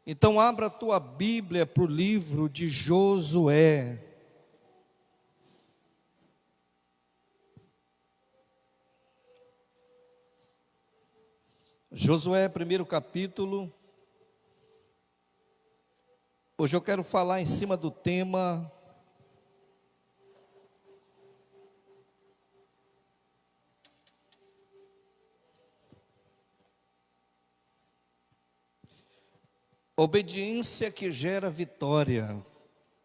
Então abra a tua Bíblia para o livro de Josué. Josué, primeiro capítulo. Hoje eu quero falar em cima do tema obediência que gera vitória.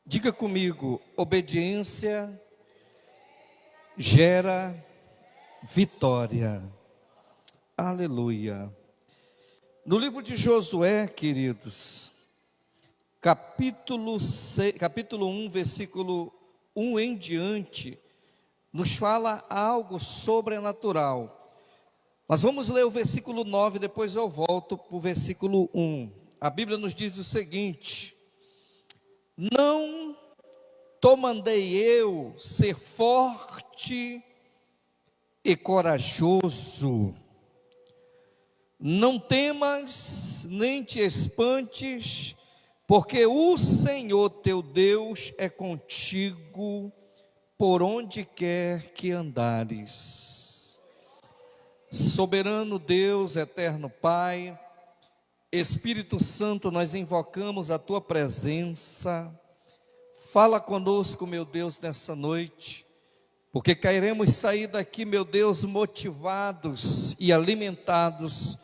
Diga comigo, obediência gera vitória. Aleluia. No livro de Josué, queridos, capítulo 1, versículo 1 em diante, nos fala algo sobrenatural. Mas vamos ler o versículo 9, depois eu volto para o versículo 1. A Bíblia nos diz o seguinte: não te mandei eu ser forte e corajoso, não temas nem te espantes, porque o Senhor teu Deus é contigo por onde quer que andares. Soberano Deus, eterno Pai, Espírito Santo, nós invocamos a tua presença. Fala conosco, meu Deus, nessa noite, porque queremos sair daqui, meu Deus, motivados e alimentados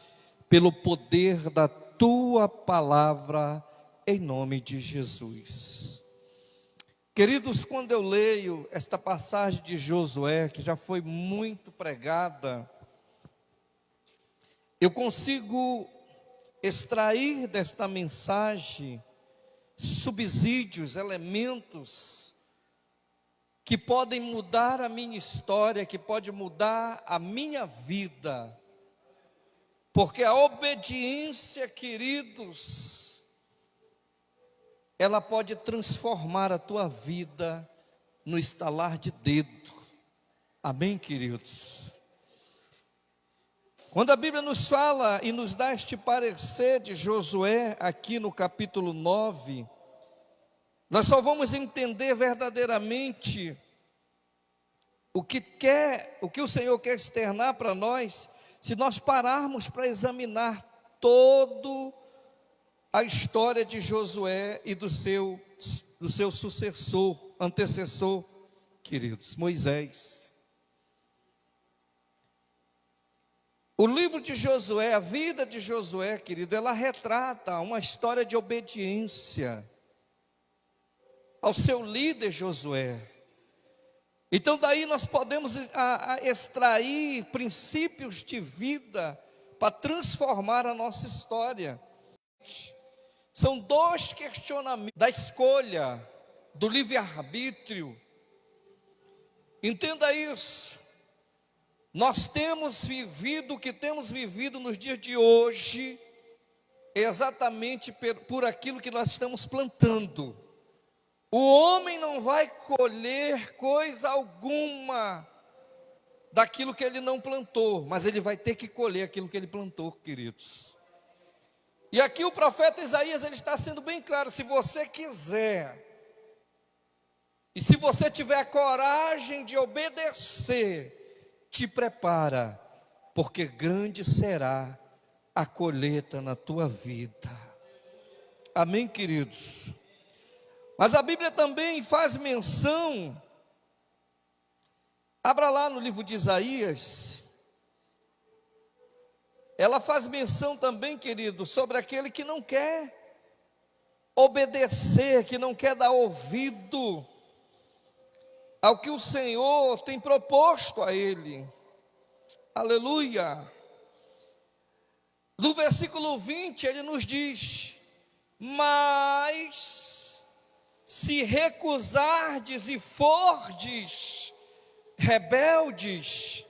pelo poder da tua palavra, em nome de Jesus. Queridos, quando eu leio esta passagem de Josué, que já foi muito pregada, eu consigo extrair desta mensagem subsídios, elementos que podem mudar a minha história, que pode mudar a minha vida, porque a obediência, queridos, ela pode transformar a tua vida no estalar de dedo. Amém, queridos? Quando a Bíblia nos fala e nos dá este parecer de Josué, aqui no capítulo 9, nós só vamos entender verdadeiramente o que o Senhor quer externar para nós, se nós pararmos para examinar toda a história de Josué e do seu sucessor, antecessor, queridos, Moisés. O livro de Josué, a vida de Josué, querido, ela retrata uma história de obediência ao seu líder Josué. Então daí nós podemos extrair princípios de vida para transformar a nossa história. São dois questionamentos da escolha, do livre-arbítrio. Entenda isso. Nós temos vivido o que temos vivido nos dias de hoje, exatamente por aquilo que nós estamos plantando. O homem não vai colher coisa alguma daquilo que ele não plantou, mas ele vai ter que colher aquilo que ele plantou, queridos. E aqui o profeta Isaías, ele está sendo bem claro: se você quiser, e se você tiver a coragem de obedecer, te prepara, porque grande será a colheita na tua vida. Amém, queridos? Mas a Bíblia também faz menção, abra lá no livro de Isaías, ela faz menção também, querido, sobre aquele que não quer obedecer, que não quer dar ouvido ao que o Senhor tem proposto a ele. Aleluia. No versículo 20 ele nos diz: mas se recusardes e fordes rebeldes,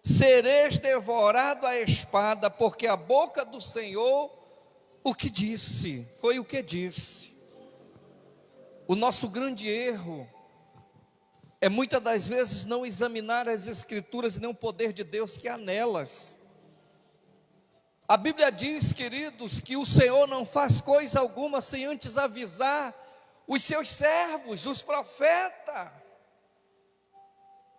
sereis devorado à espada, porque a boca do Senhor o que disse, foi o que disse. O nosso grande erro é muitas das vezes não examinar as Escrituras e nem o poder de Deus que há nelas. A Bíblia diz, queridos, que o Senhor não faz coisa alguma sem antes avisar os seus servos, os profetas.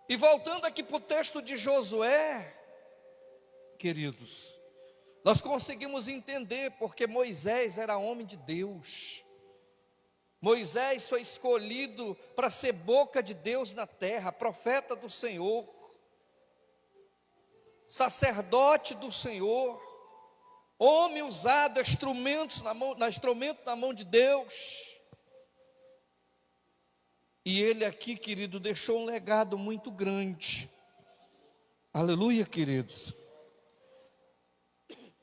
E voltando aqui para o texto de Josué, queridos, nós conseguimos entender porque Moisés era homem de Deus. Moisés foi escolhido para ser boca de Deus na terra, profeta do Senhor, sacerdote do Senhor, homem usado, instrumento na mão de Deus. E ele aqui, querido, deixou um legado muito grande. Aleluia, queridos.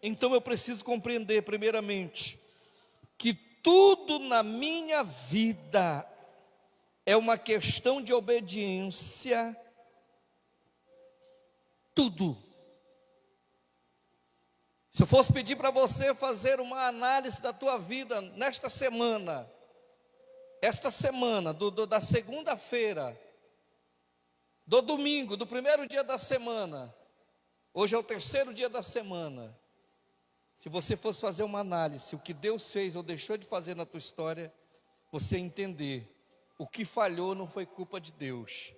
Então eu preciso compreender, primeiramente, que tudo na minha vida é uma questão de obediência. Tudo. Se eu fosse pedir para você fazer uma análise da tua vida nesta semana, esta semana, da segunda-feira, do domingo, do primeiro dia da semana, hoje é o terceiro dia da semana. Se você fosse fazer uma análise, o que Deus fez ou deixou de fazer na tua história, você entender, o que falhou não foi culpa de Deus,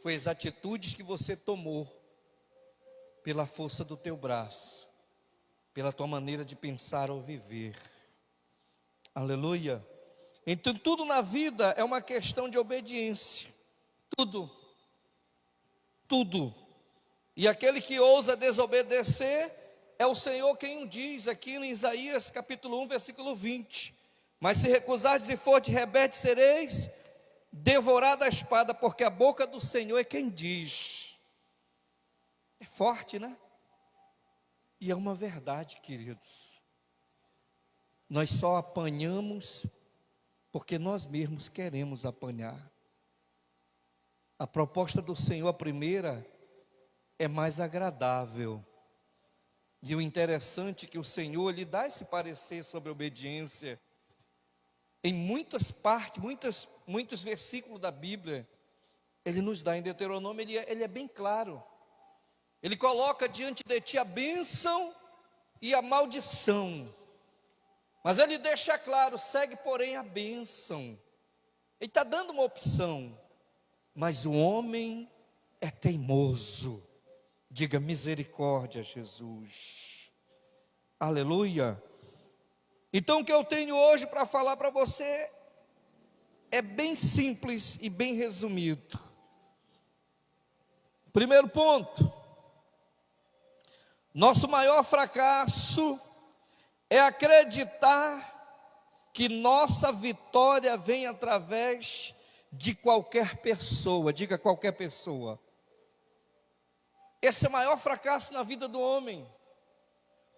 foi as atitudes que você tomou, pela força do teu braço, pela tua maneira de pensar ou viver. Aleluia. Então tudo na vida é uma questão de obediência, tudo. E aquele que ousa desobedecer, é o Senhor quem o diz aqui em Isaías capítulo 1, versículo 20. Mas se recusardes e fordes rebeldes, sereis devorado a espada, porque a boca do Senhor é quem diz. É forte, né? E é uma verdade, queridos. Nós só apanhamos porque nós mesmos queremos apanhar. A proposta do Senhor, a primeira, é mais agradável. E o interessante é que o Senhor lhe dá esse parecer sobre a obediência. Em muitas partes, muitos versículos da Bíblia, Ele nos dá. Em Deuteronômio, ele é bem claro. Ele coloca diante de ti a bênção e a maldição. Mas Ele deixa claro, segue porém a bênção. Ele está dando uma opção. Mas o homem é teimoso. Diga misericórdia, Jesus. Aleluia. Então o que eu tenho hoje para falar para você é bem simples e bem resumido. Primeiro ponto. Nosso maior fracasso é acreditar que nossa vitória vem através de qualquer pessoa. Diga qualquer pessoa. Esse é o maior fracasso na vida do homem.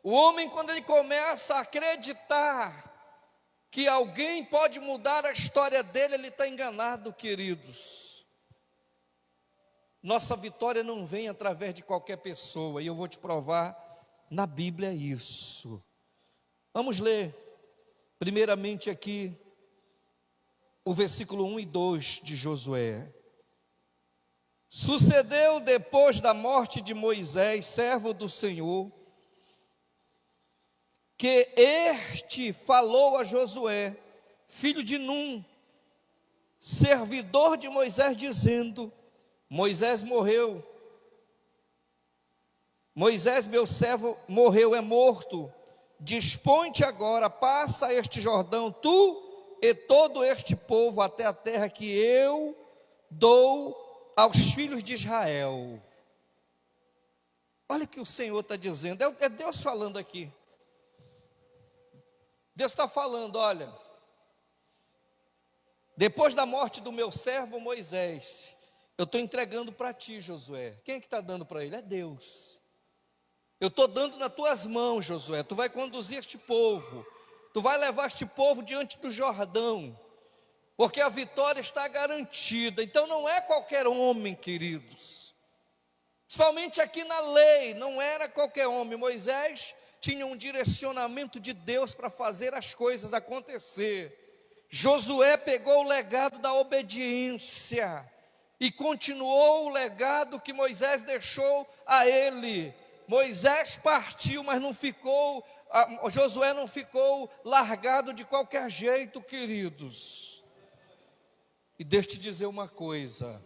O homem, quando ele começa a acreditar que alguém pode mudar a história dele, ele está enganado, queridos. Nossa vitória não vem através de qualquer pessoa, e eu vou te provar na Bíblia isso. Vamos ler, primeiramente aqui, o versículo 1 e 2 de Josué. Sucedeu depois da morte de Moisés, servo do Senhor, que este falou a Josué, filho de Num, servidor de Moisés, dizendo: Moisés morreu, Moisés meu servo morreu, é morto, dispõe-te agora, passa este Jordão, tu e todo este povo, até a terra que eu dou aos filhos de Israel. Olha o que o Senhor está dizendo, é Deus falando aqui. Deus está falando, olha, depois da morte do meu servo Moisés, eu estou entregando para ti, Josué. Quem é que está dando para ele? É Deus. Eu estou dando nas tuas mãos, Josué. Tu vai conduzir este povo, tu vai levar este povo diante do Jordão, porque a vitória está garantida. Então não é qualquer homem, queridos, principalmente aqui na lei, não era qualquer homem. Moisés tinha um direcionamento de Deus para fazer as coisas acontecer. Josué pegou o legado da obediência e continuou o legado que Moisés deixou a ele. Moisés partiu, mas não ficou, Josué não ficou largado de qualquer jeito, queridos. E deixa eu te dizer uma coisa,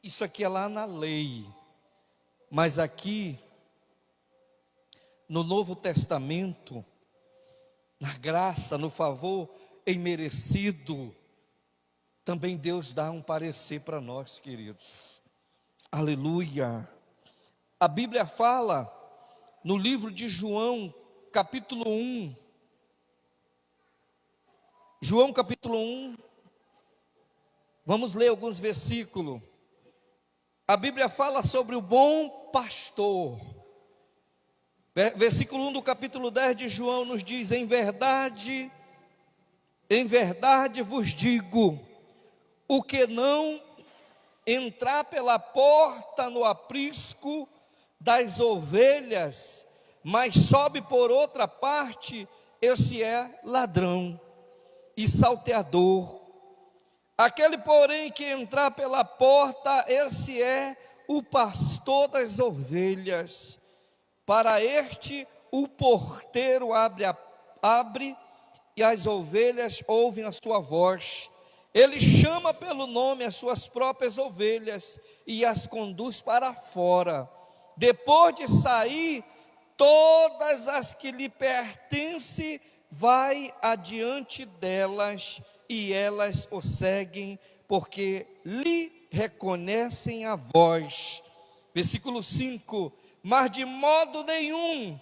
isso aqui é lá na lei, mas aqui, no Novo Testamento, na graça, no favor imerecido, também Deus dá um parecer para nós, queridos. Aleluia. A Bíblia fala no livro de João, capítulo 1. João capítulo 1. Vamos ler alguns versículos. A Bíblia fala sobre o bom pastor. Versículo 1 do capítulo 10 de João nos diz: em verdade vos digo, o que não entrar pela porta no aprisco das ovelhas, mas sobe por outra parte, esse é ladrão e salteador. Aquele, porém, que entrar pela porta, esse é o pastor das ovelhas. Para este o porteiro abre e as ovelhas ouvem a sua voz. Ele chama pelo nome as suas próprias ovelhas e as conduz para fora. Depois de sair, todas as que lhe pertencem, vai adiante delas, e elas o seguem, porque lhe reconhecem a voz. Versículo 5: mas de modo nenhum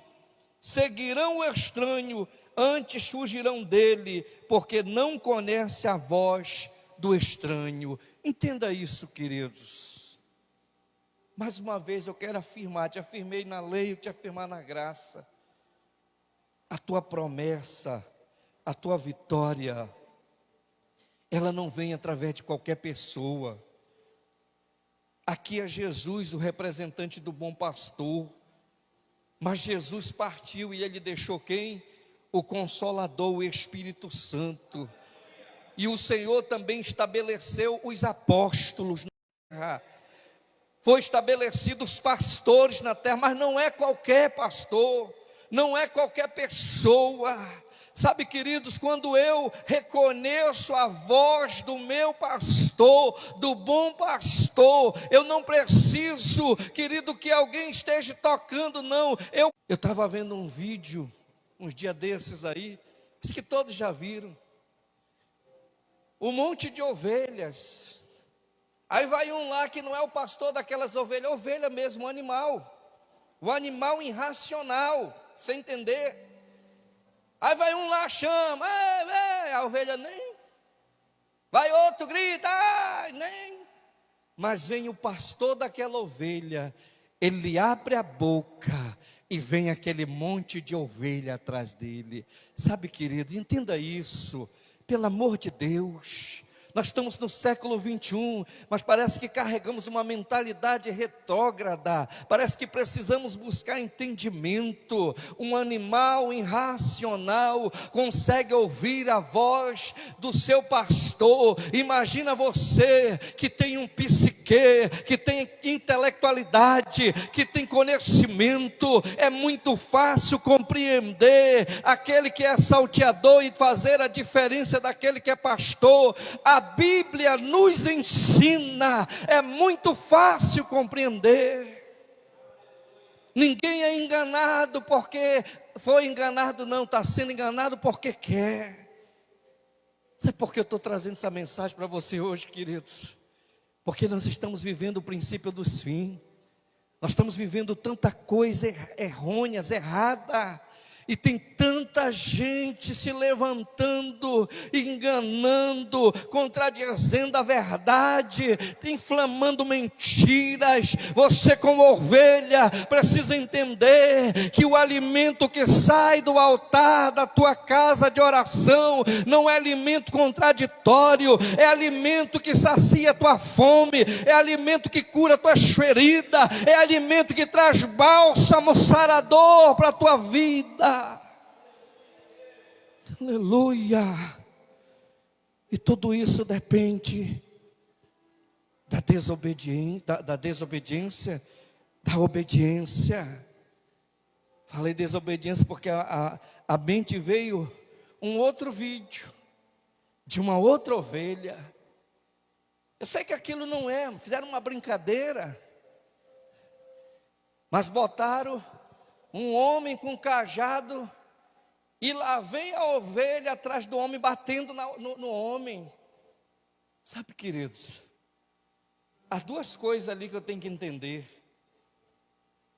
seguirão o estranho, antes fugirão dele, porque não conhece a voz do estranho. Entenda isso, queridos. Mais uma vez eu quero afirmar, te afirmei na lei, eu te afirmar na graça. A tua promessa, a tua vitória, ela não vem através de qualquer pessoa. Aqui é Jesus, o representante do bom pastor. Mas Jesus partiu e ele deixou quem? O Consolador, o Espírito Santo. E o Senhor também estabeleceu os apóstolos na terra. Foi estabelecido os pastores na terra, mas não é qualquer pastor, não é qualquer pessoa. Sabe, queridos, quando eu reconheço a voz do meu pastor, do bom pastor, eu não preciso, querido, que alguém esteja tocando, não. Eu estava vendo um vídeo, uns dias desses aí, isso que todos já viram, um monte de ovelhas. Aí vai um lá que não é o pastor daquelas ovelhas, ovelha mesmo, o animal irracional, sem entender. Aí vai um lá, chama, a ovelha nem. Vai outro, grita, nem. Mas vem o pastor daquela ovelha, ele abre a boca e vem aquele monte de ovelha atrás dele. Sabe, querido, entenda isso, pelo amor de Deus. Nós estamos no século 21, mas parece que carregamos uma mentalidade retrógrada, parece que precisamos buscar entendimento. Um animal irracional consegue ouvir a voz do seu pastor. Imagina você que tem um psique, que tem intelectualidade, que tem conhecimento, é muito fácil compreender aquele que é salteador e fazer a diferença daquele que é pastor. A Bíblia nos ensina, é muito fácil compreender. Ninguém é enganado porque foi enganado, não, está sendo enganado porque quer. Sabe por que eu estou trazendo essa mensagem para você hoje, queridos? Porque nós estamos vivendo o princípio dos fins. Nós estamos vivendo tanta coisa errônea, errada. E tem tanta gente se levantando, enganando, contradizendo a verdade, inflamando mentiras. Você, como ovelha, precisa entender que o alimento que sai do altar da tua casa de oração não é alimento contraditório, é alimento que sacia a tua fome, é alimento que cura a tua ferida, é alimento que traz bálsamo sarador para a tua vida. Aleluia. E tudo isso depende da desobediência da obediência. Falei desobediência porque a mente veio um outro vídeo de uma outra ovelha. Eu sei que aquilo não é, fizeram uma brincadeira, mas botaram um homem com cajado e lá vem a ovelha atrás do homem, batendo no homem. Sabe, queridos, há duas coisas ali que eu tenho que entender.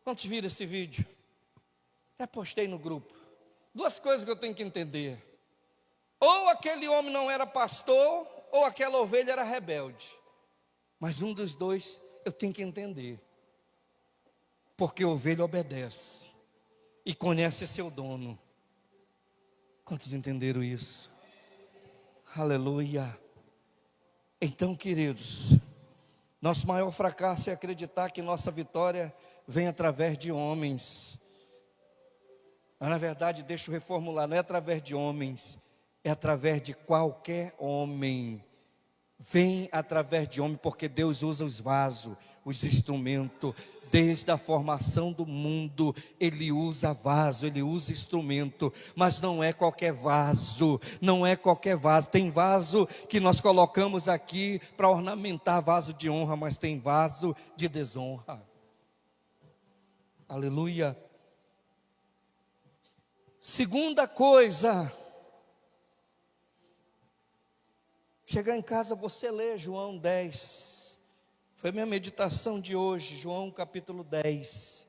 Quantos viram esse vídeo? Até postei no grupo. Duas coisas que eu tenho que entender: ou aquele homem não era pastor, ou aquela ovelha era rebelde. Mas um dos dois eu tenho que entender, porque a ovelha obedece e conhece seu dono. Quantos entenderam isso? Aleluia. Então, queridos, nosso maior fracasso é acreditar que nossa vitória vem através de homens. Mas, na verdade, deixa eu reformular, não é através de homens, é através de qualquer homem. Vem através de homem, porque Deus usa os vasos, os instrumentos. Desde a formação do mundo, Ele usa vaso, Ele usa instrumento, mas não é qualquer vaso, não é qualquer vaso. Tem vaso que nós colocamos aqui para ornamentar, vaso de honra, mas tem vaso de desonra. Aleluia. Segunda coisa, chegar em casa você lê João 10. Foi minha meditação de hoje, João capítulo 10.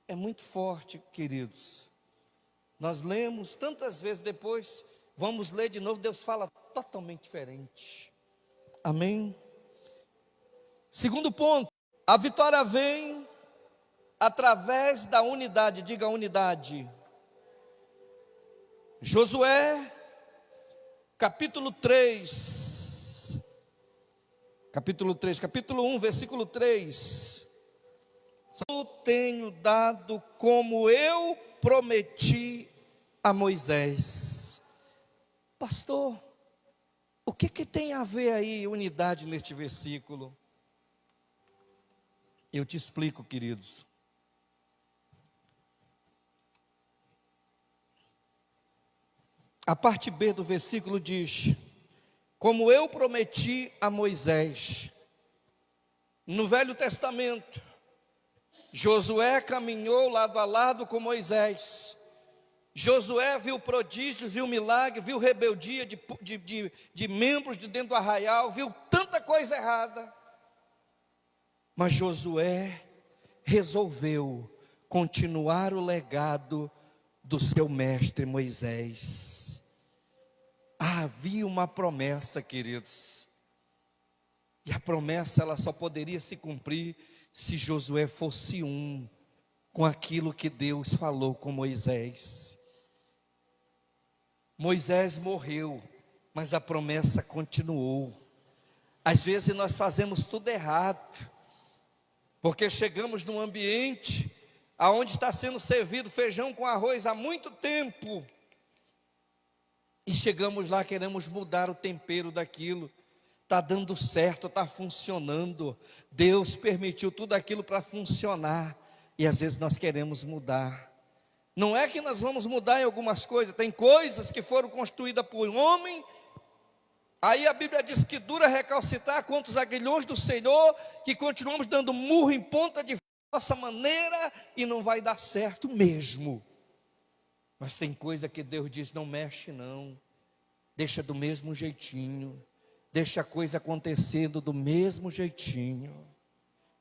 É muito forte, queridos. Nós lemos tantas vezes, depois vamos ler de novo, Deus fala totalmente diferente. Amém? Segundo ponto, a vitória vem através da unidade. Diga unidade. Josué, capítulo 3. Capítulo 1, versículo 3. Eu tenho dado como eu prometi a Moisés. Pastor, o que tem a ver aí unidade neste versículo? Eu te explico, queridos. A parte B do versículo diz: como eu prometi a Moisés. No Velho Testamento, Josué caminhou lado a lado com Moisés. Josué viu prodígios, viu milagre, viu rebeldia de membros de dentro do arraial, viu tanta coisa errada. Mas Josué resolveu continuar o legado do seu mestre Moisés. Havia uma promessa, queridos, e a promessa ela só poderia se cumprir se Josué fosse um com aquilo que Deus falou com Moisés. Moisés morreu, mas a promessa continuou. Às vezes nós fazemos tudo errado, porque chegamos num ambiente aonde está sendo servido feijão com arroz há muito tempo, e chegamos lá, queremos mudar o tempero daquilo. Está dando certo, está funcionando. Deus permitiu tudo aquilo para funcionar. E às vezes nós queremos mudar. Não é que nós vamos mudar em algumas coisas. Tem coisas que foram construídas por um homem. Aí a Bíblia diz que dura recalcitar contra os aguilhões do Senhor, que continuamos dando murro em ponta de nossa maneira e não vai dar certo mesmo. Mas tem coisa que Deus diz: não mexe não, deixa do mesmo jeitinho, deixa a coisa acontecendo do mesmo jeitinho.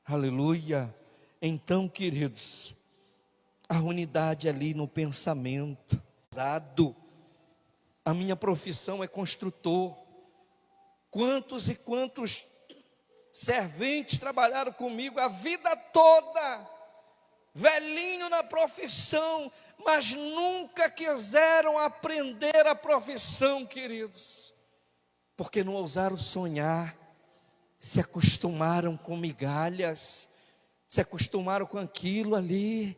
Aleluia. Então, queridos, a unidade ali no pensamento. A minha profissão é construtor. Quantos e quantos serventes trabalharam comigo a vida toda, velhinho na profissão, mas nunca quiseram aprender a profissão, queridos, porque não ousaram sonhar, se acostumaram com migalhas, se acostumaram com aquilo ali,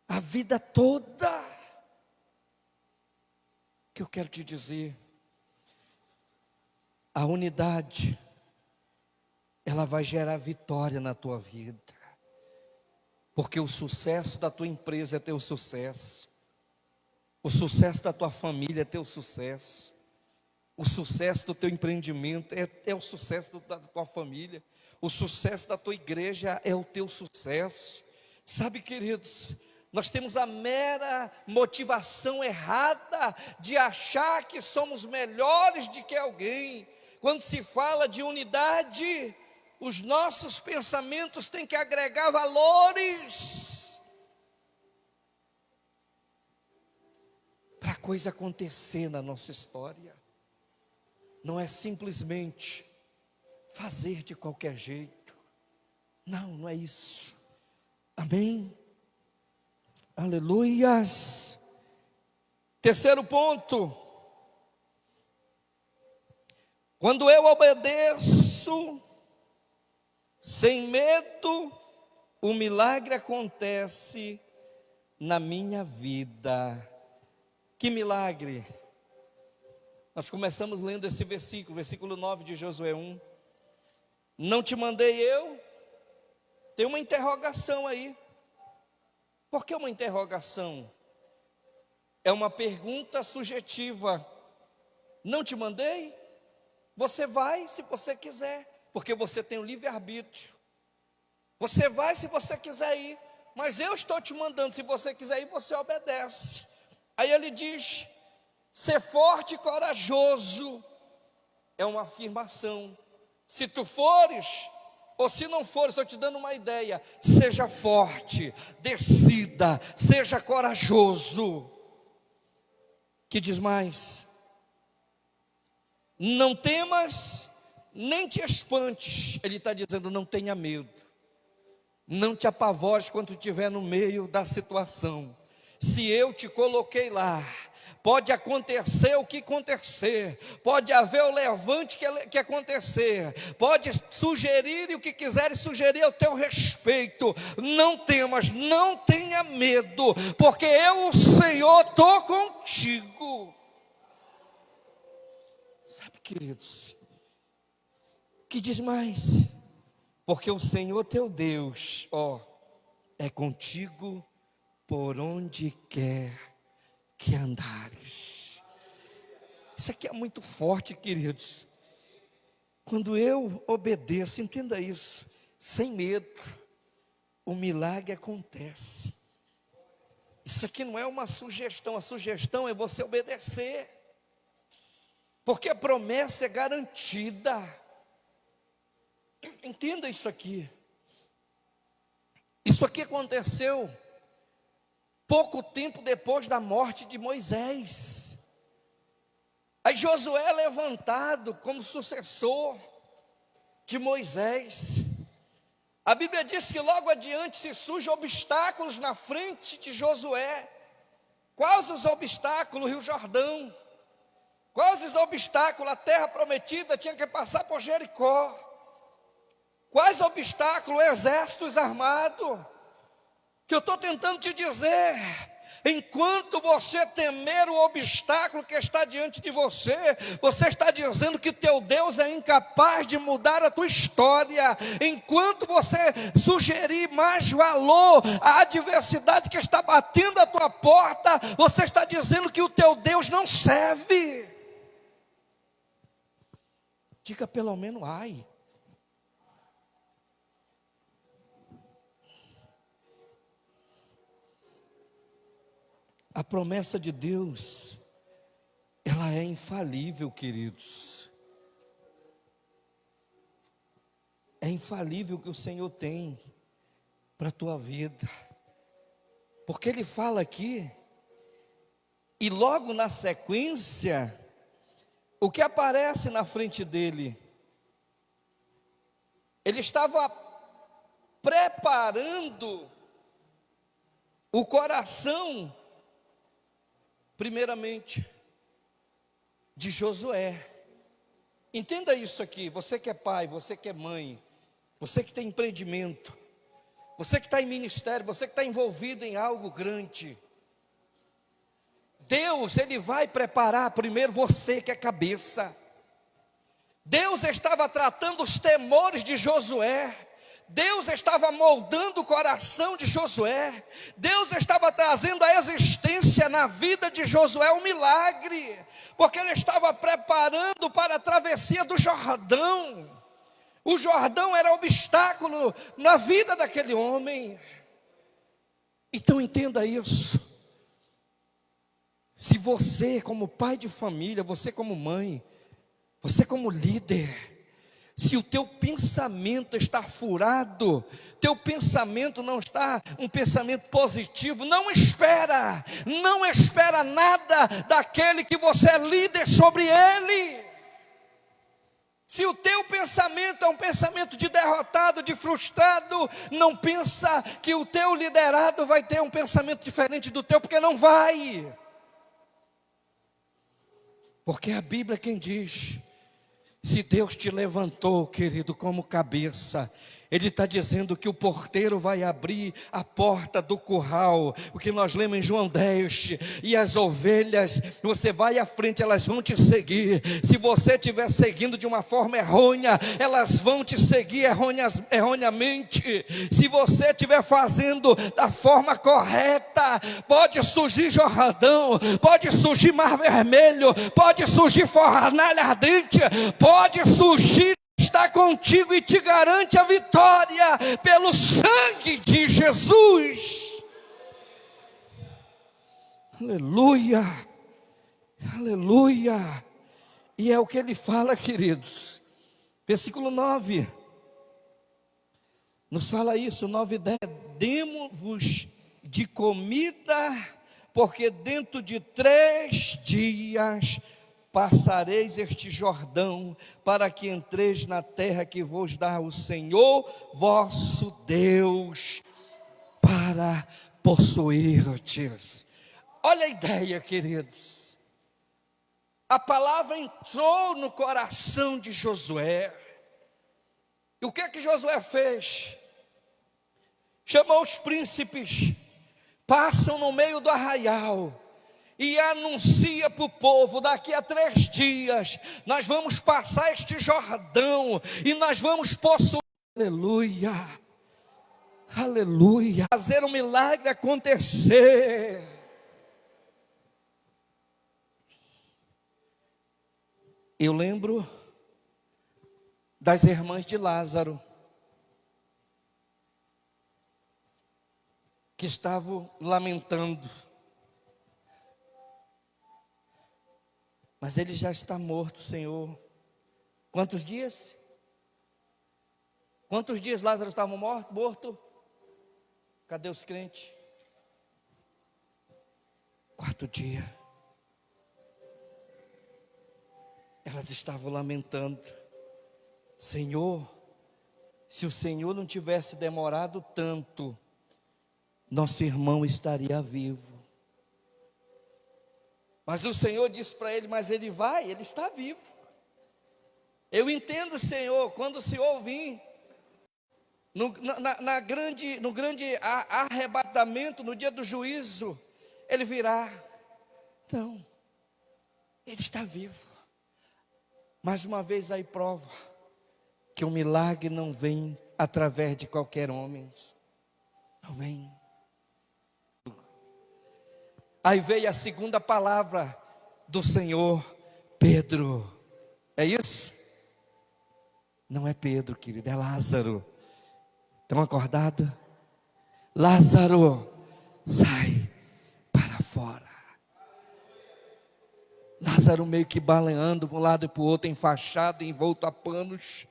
a vida toda. O que eu quero te dizer, a unidade, ela vai gerar vitória na tua vida. Porque o sucesso da tua empresa é teu sucesso. O sucesso da tua família é teu sucesso. O sucesso do teu empreendimento é o sucesso da tua família. O sucesso da tua igreja é o teu sucesso. Sabe, queridos, nós temos a mera motivação errada de achar que somos melhores do que alguém. Quando se fala de unidade, os nossos pensamentos têm que agregar valores para a coisa acontecer na nossa história. Não é simplesmente fazer de qualquer jeito. Não, não é isso. Amém? Aleluias. Terceiro ponto. Quando eu obedeço sem medo, o milagre acontece na minha vida. Que milagre? Nós começamos lendo esse versículo 9 de Josué 1. Não te mandei eu? Tem uma interrogação aí. Por que uma interrogação? É uma pergunta subjetiva. Não te mandei? Você vai se você quiser, porque você tem o livre-arbítrio. Você vai se você quiser ir, mas eu estou te mandando, se você quiser ir, você obedece. Aí ele diz: ser forte e corajoso é uma afirmação. Se tu fores, ou se não fores, estou te dando uma ideia. Seja forte, decida, seja corajoso. Que diz mais? Não temas, nem te espantes. Ele está dizendo: não tenha medo. Não te apavores quando estiver no meio da situação. Se eu te coloquei lá, pode acontecer o que acontecer, pode haver o levante que acontecer, pode sugerir o que quiserem sugerir ao teu respeito. Não temas, não tenha medo, porque eu, o Senhor, estou contigo. Sabe, queridos, que diz mais? Porque o Senhor teu Deus, é contigo por onde quer que andares. Isso aqui é muito forte, queridos. Quando eu obedeço, entenda isso, sem medo, o milagre acontece. Isso aqui não é uma sugestão, a sugestão é você obedecer, porque a promessa é garantida. Entenda isso aqui. Isso aqui aconteceu pouco tempo depois da morte de Moisés. Aí Josué é levantado como sucessor de Moisés. A Bíblia diz que logo adiante se surgem obstáculos na frente de Josué. Quais os obstáculos? O Rio Jordão. Quais os obstáculos? A terra prometida tinha que passar por Jericó. Quais obstáculos? Exércitos armados. Que eu estou tentando te dizer: enquanto você temer o obstáculo que está diante de você, você está dizendo que teu Deus é incapaz de mudar a tua história. Enquanto você sugerir mais valor à adversidade que está batendo a tua porta, você está dizendo que o teu Deus não serve. Diga pelo menos ai. A promessa de Deus, ela é infalível, queridos. É infalível que o Senhor tem para a tua vida. Porque Ele fala aqui, e logo na sequência, o que aparece na frente dele? Ele estava preparando o coração, primeiramente, de Josué. Entenda isso aqui, você que é pai, você que é mãe, você que tem empreendimento, você que está em ministério, você que está envolvido em algo grande. Deus, Ele vai preparar primeiro você que é cabeça. Deus estava tratando os temores de Josué. Deus estava moldando o coração de Josué. Deus estava trazendo à existência na vida de Josué um milagre, porque ele estava preparando para a travessia do Jordão. O Jordão era obstáculo na vida daquele homem. Então entenda isso. Se você, como pai de família, você como mãe, você como líder, se o teu pensamento está furado, teu pensamento não está um pensamento positivo, não espera nada daquele que você é líder sobre ele. Se o teu pensamento é um pensamento de derrotado, de frustrado, não pensa que o teu liderado vai ter um pensamento diferente do teu, porque não vai. Porque a Bíblia é quem diz: se Deus te levantou, querido, como cabeça, Ele está dizendo que o porteiro vai abrir a porta do curral, o que nós lemos em João 10, e as ovelhas, você vai à frente, elas vão te seguir. Se você estiver seguindo de uma forma errônea, elas vão te seguir erroneamente. Se você estiver fazendo da forma correta, pode surgir Jordão, pode surgir Mar Vermelho, pode surgir fornalha ardente, pode surgir, está contigo e te garante a vitória pelo sangue de Jesus. Aleluia, aleluia. E é o que ele fala, queridos. Versículo 9 nos fala isso, 9 e 10. Demo-vos de comida, porque dentro de 3 dias passareis este Jordão, para que entreis na terra que vos dá o Senhor vosso Deus, para possuir-te. Olha a ideia, queridos. A palavra entrou no coração de Josué. E o que é que Josué fez? Chamou os príncipes, passam no meio do arraial e anuncia para o povo: daqui a 3 dias nós vamos passar este Jordão e nós vamos possuir. Aleluia, aleluia, fazer um milagre acontecer. Eu lembro das irmãs de Lázaro, que estavam lamentando, mas ele já está morto, Senhor. Quantos dias? Quantos dias Lázaro estava morto? Cadê os crentes? 4 dias. Elas estavam lamentando: Senhor, se o Senhor não tivesse demorado tanto, nosso irmão estaria vivo. Mas o Senhor disse para ele: mas ele está vivo. Eu entendo, Senhor, quando o Senhor vir no grande arrebatamento, no dia do juízo, ele virá. Então, ele está vivo. Mais uma vez aí prova que o milagre não vem através de qualquer homem. Não vem. Aí veio a segunda palavra do Senhor: Pedro. É isso? Não é Pedro, querido, é Lázaro. Estão acordados? Lázaro, sai para fora. Lázaro meio que baleando para um lado e para o outro, enfaixado, envolto a panos.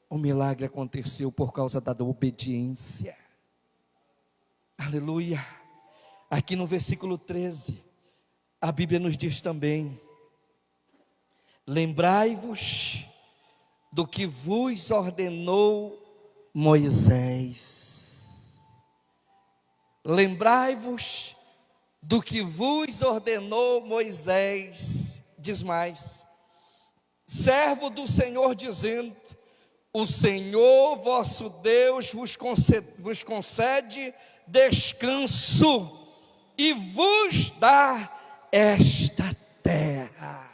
O milagre aconteceu por causa da obediência. Aleluia. Aqui no versículo 13, a Bíblia nos diz também: lembrai-vos do que vos ordenou Moisés. Lembrai-vos do que vos ordenou Moisés. Diz mais: servo do Senhor, dizendo: o Senhor vosso Deus vos concede descanso e vos dá esta terra.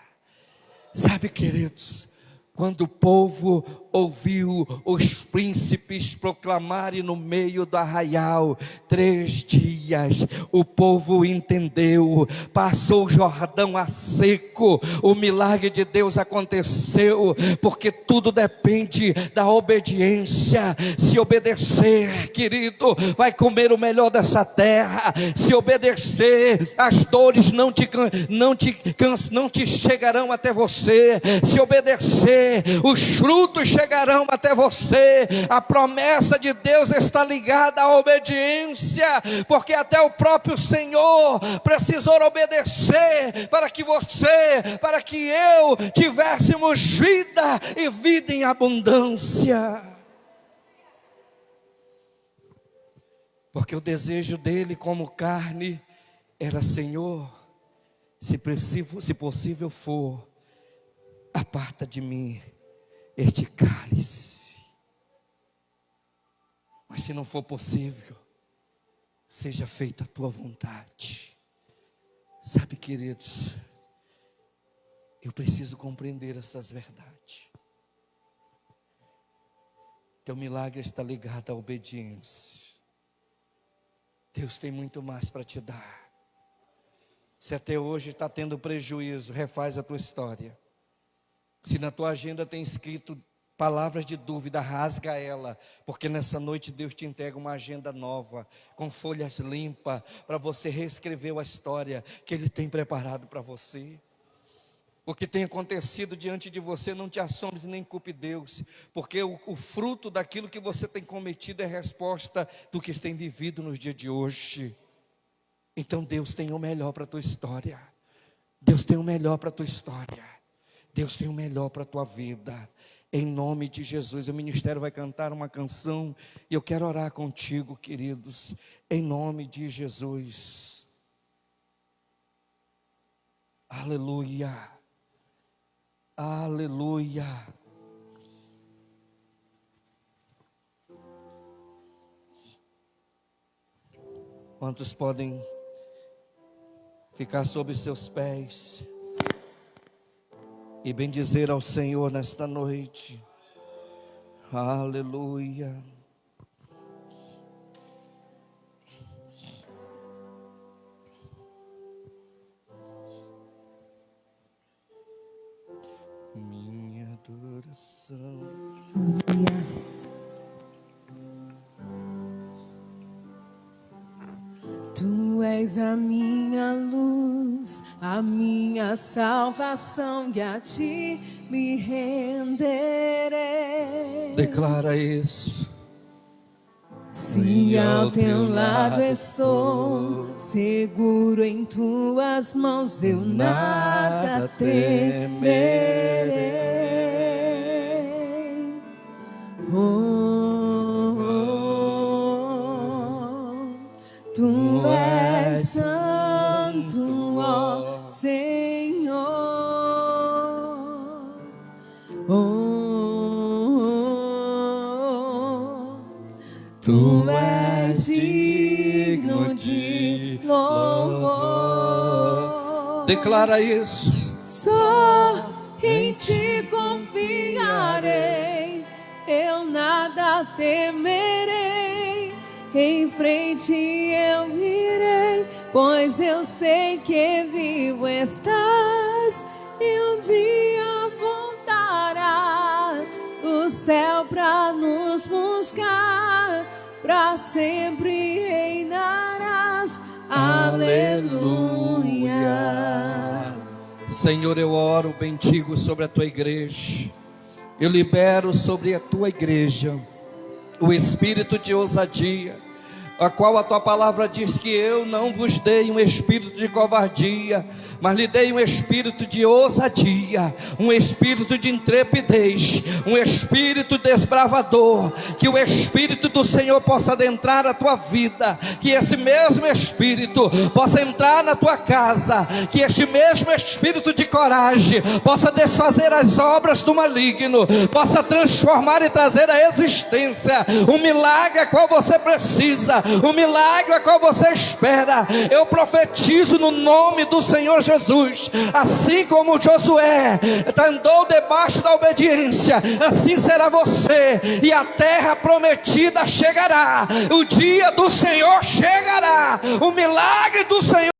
Sabe, queridos, Quando o povo ouviu os príncipes proclamarem no meio do arraial, 3 dias, o povo entendeu, passou o Jordão a seco, o milagre de Deus aconteceu, porque tudo depende da obediência. Se obedecer, querido, vai comer o melhor dessa terra. Se obedecer, as dores não te chegarão até você. Se obedecer, os frutos chegarão até você. A promessa de Deus está ligada à obediência, porque até o próprio Senhor precisou obedecer para que você, para que eu tivéssemos vida e vida em abundância. Porque o desejo dele como carne era: Senhor, se possível for, aparta de mim este cálice. Mas se não for possível, seja feita a tua vontade. Sabe, queridos, eu preciso compreender essas verdades. Teu milagre está ligado à obediência. Deus tem muito mais para te dar. Se até hoje está tendo prejuízo, refaz a tua história. Se na tua agenda tem escrito palavras de dúvida, rasga ela, porque nessa noite Deus te entrega uma agenda nova, com folhas limpas, para você reescrever a história que Ele tem preparado para você. O que tem acontecido diante de você, não te assombres nem culpe Deus, porque o fruto daquilo que você tem cometido é resposta do que tem vivido nos dias de hoje. Então Deus tem o melhor para a tua história. Deus tem o melhor para a tua história. Deus tem o melhor para a tua vida. Em nome de Jesus, o ministério vai cantar uma canção e eu quero orar contigo, queridos, em nome de Jesus. Aleluia, aleluia. Quantos podem ficar sob seus pés e bendizer ao Senhor nesta noite? Aleluia. Minha adoração. Tu és a minha luz, a minha salvação, e a ti me renderei. Declara isso. Se ao teu lado estou, seguro em tuas mãos, eu nada temerei. Tu és santo, ó Senhor. Tu és digno de louvor. Declara isso. Só em ti confiarei, eu nada temerei. Em frente eu irei, pois eu sei que vivo estás, e um dia voltará do céu pra nos buscar, pra sempre reinarás. Aleluia. Senhor, eu oro, bendigo sobre a tua igreja, eu libero sobre a tua igreja o espírito de ousadia, a qual a tua palavra diz que eu não vos dei um espírito de covardia, mas lhe dei um espírito de ousadia, um espírito de intrepidez, um espírito desbravador. Que o Espírito do Senhor possa adentrar a tua vida, que esse mesmo Espírito possa entrar na tua casa, que este mesmo espírito de coragem possa desfazer as obras do maligno, possa transformar e trazer à existência um milagre a qual você precisa, o milagre a qual você espera. Eu profetizo no nome do Senhor Jesus, assim como Josué andou debaixo da obediência, assim será você, e a terra prometida chegará, o dia do Senhor chegará, o milagre do Senhor